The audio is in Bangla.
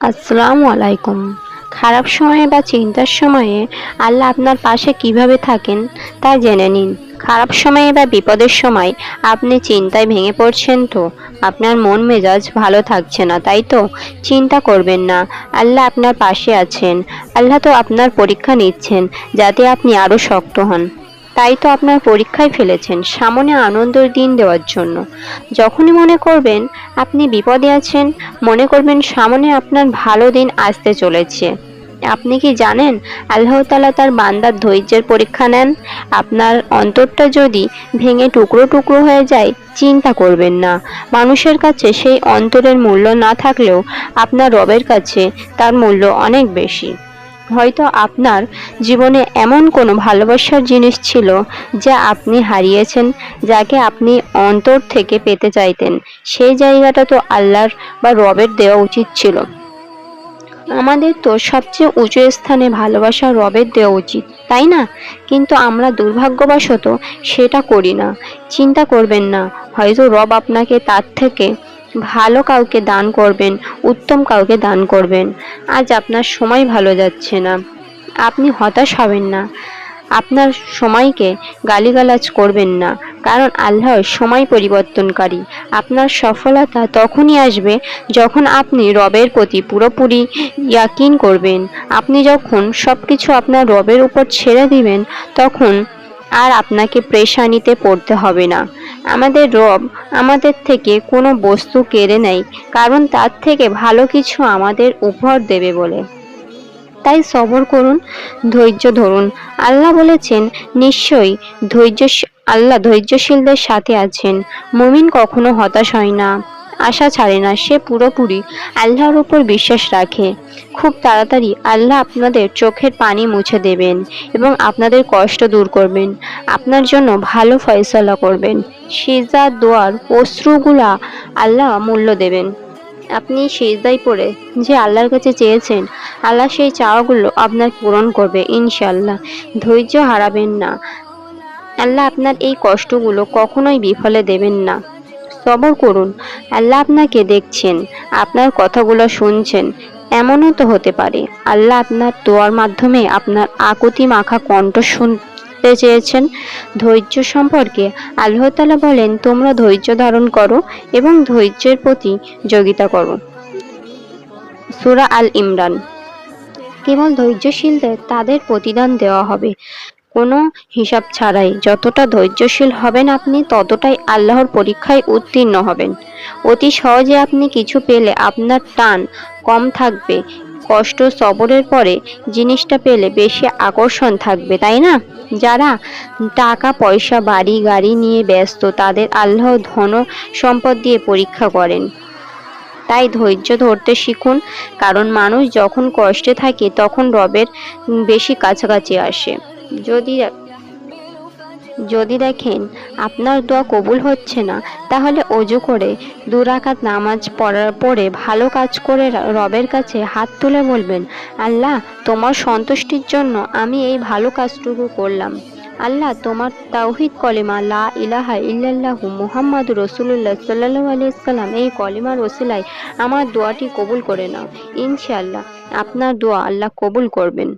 আসসালামু আলাইকুম। খারাপ সময়ে বা চিন্তার সময়ে আল্লাহ আপনার পাশে কিভাবে থাকেন তা জেনে নিন। খারাপ সময়ে বা বিপদের সময় আপনি চিন্তায় ভেঙে পড়ছেন তো? আপনার মন মেজাজ ভালো থাকছে না, তাই তো? চিন্তা করবেন না, আল্লাহ আপনার পাশে আছেন। আল্লাহ তো আপনার পরীক্ষা নিচ্ছেন যাতে আপনি আরো শক্ত হন। তাই তো আপনার পরীক্ষায় ফেলেছেন সামনে আনন্দের দিন দেওয়ার জন্য। যখনই মনে করবেন আপনি বিপদে আছেন, মনে করবেন সামনে আপনার ভালো দিন আসতে চলেছে। আপনি কি জানেন আল্লাহ তাআলা তার বান্দার ধৈর্যের পরীক্ষা নেন? আপনার অন্তরটা যদি ভেঙে টুকরো টুকরো হয়ে যায়, চিন্তা করবেন না। মানুষের কাছে সেই অন্তরের মূল্য না থাকলেও আপনার রবের কাছে তার মূল্য অনেক বেশি। হয়তো আপনার জীবনে এমন কোনো ভালোবাসার জিনিস ছিল যা আপনি হারিয়েছেন, যাকে আপনি অন্তর থেকে পেতে চাইতেন। সেই জায়গাটা তো আল্লাহর বা রবের দেওয়া উচিত ছিল। আমাদের তো সবচেয়ে উঁচু স্থানে ভালোবাসা রবের দেওয়া উচিত, তাই না? কিন্তু আমরা দুর্ভাগ্যবশত সেটা করি না। চিন্তা করবেন না, হয়তো রব আপনাকে তার থেকে ভালো কাউকে দান করবেন, উত্তম কাউকে দান করবেন। আজ আপনার সময় ভালো যাচ্ছে না, আপনি হতাশ হবেন না। আপনার সময়কে গালিগালাজ করবেন না, কারণ আল্লাহ সময় পরিবর্তনকারী। আপনার সফলতা তখনই আসবে যখন আপনি রবের প্রতি পুরোপুরি ইয়াকিন করবেন। আপনি যখন সবকিছু আপনার রবের উপর ছেড়ে দিবেন, তখন আর আপনাকে পেরেশানিতে পড়তে হবে না। আমাদের রব আমাদের থেকে কোনো বস্তু কেড়ে নেয়, কারণ তার থেকে ভালো কিছু আমাদের উপহার দেবে বলে। তাই সবর করুন, ধৈর্য ধরুন। আল্লাহ বলেছেন, নিশ্চয়ই আল্লাহ ধৈর্যশীলদের সাথে আছেন। মুমিন কখনো হতাশ হয় না, আশা ছাড়ে না। সে পুরোপুরি আল্লাহর উপর বিশ্বাস রাখে। খুব তাড়াতাড়ি আল্লাহ আপনাদের চোখের পানি মুছে দেবেন এবং আপনাদের কষ্ট দূর করবেন। আপনার জন্য ভালো ফয়সালা করবেন। সিজদা দোয়ার অশ্রুগুলা আল্লাহ মূল্য দেবেন। আপনি সিজদায় পড়ে যে আল্লাহর কাছে চেয়েছেন, আল্লাহ সেই চাওয়াগুলো আপনার পূরণ করবে ইনশাআল্লাহ। ধৈর্য হারাবেন না। আল্লাহ আপনার এই কষ্টগুলো কখনোই বিফলে দেবেন না। সবর করুন, আল্লাহ আপনাকে দেখছেন, আপনার কথাগুলো শুনছেন। এমনও তো হতে পারে আল্লাহ আপনার দোয়ার মাধ্যমে আপনার আকুতি মাখা কণ্ঠ শুনতে চেয়েছেন। ধৈর্য সম্পর্কে আল্লাহ তাআলা বলেন, তোমরা ধৈর্য ধারণ করো এবং ধৈর্যের প্রতি যোগিতা করো। সূরা আল ইমরান। কেবল ধৈর্যশীলদের তাদের প্রতিদান দেওয়া হবে কোনো হিসাব ছাড়াই। যতটা ধৈর্যশীল হবেন আপনি, ততটাই আল্লাহর পরীক্ষায় উত্তীর্ণ হবেন। অতি সহজে আপনি কিছু পেলে আপনার টান কম থাকবে, কষ্ট সবরের পরে জিনিসটা পেলে বেশি আকর্ষণ থাকবে, তাই না? যারা টাকা পয়সা বাড়ি গাড়ি নিয়ে ব্যস্ত, তাদের আল্লাহ ধন সম্পদ দিয়ে পরীক্ষা করেন। তাই ধৈর্য ধরতে শিখুন, কারণ মানুষ যখন কষ্টে থাকে তখন রবের বেশি কাছাকাছি আসে। যদি যদি দেখেন আপনার দোয়া কবুল হচ্ছে না, তাহলে অজু করে 2 রাকাত নামাজ পড়ার পরে ভালো কাজ করে রবের কাছে হাত তুলে বলবেন, আল্লাহ তোমার সন্তুষ্টির জন্য আমি এই ভালো কাজটুকু করলাম। আল্লাহ তোমার তাওহীদ কলিমা লা ইলাহা ইল্লাল্লাহু মুহাম্মাদুর রাসূলুল্লাহ সাল্লাল্লাহু আলাইহি সাল্লাম, এই কলিমার ওসিলায় আমার দোয়াটি কবুল করে নাও। ইনশাআল্লাহ আপনার দোয়া আল্লাহ কবুল করবেন।